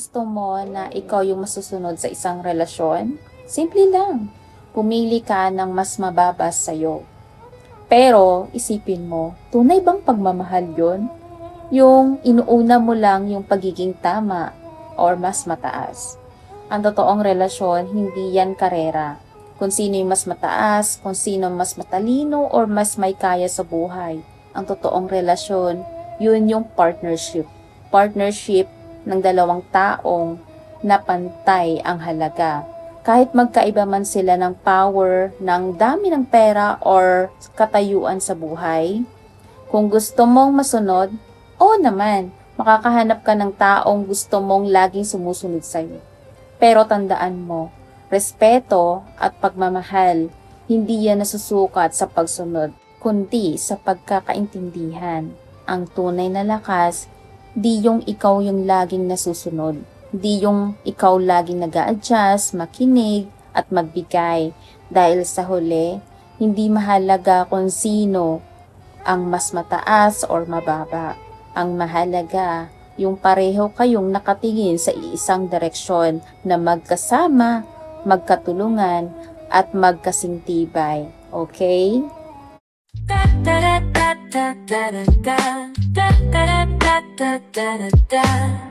gusto mo na ikaw yung masusunod sa isang relasyon? Simple lang. Pumili ka ng mas mababa sa'yo. Pero, isipin mo, tunay bang pagmamahal yun? Yung inuuna mo lang yung pagiging tama or mas mataas. Ang totoong relasyon, hindi yan karera. Kung sino yung mas mataas, kung sino mas matalino or mas may kaya sa buhay. Ang totoong relasyon, yun yung partnership. Partnership ng dalawang taong na pantay ang halaga. Kahit magkaiba man sila ng power, ng dami ng pera or katayuan sa buhay, kung gusto mong masunod, oo naman, makakahanap ka ng taong gusto mong laging sumusunod sa'yo. Pero tandaan mo, respeto at pagmamahal, hindi yan nasusukat sa pagsunod, kundi sa pagkakaintindihan. Ang tunay na lakas, di yung ikaw yung laging nasusunod. Di yung ikaw laging nag-a-adjust, makinig, at magbigay. Dahil sa huli, hindi mahalaga kung sino ang mas mataas or mababa. Ang mahalaga, yung pareho kayong nakatingin sa iisang direksyon na magkasama, magkatulungan, at magkasintibay. Okay? Da da da da da da da da da da da da da da.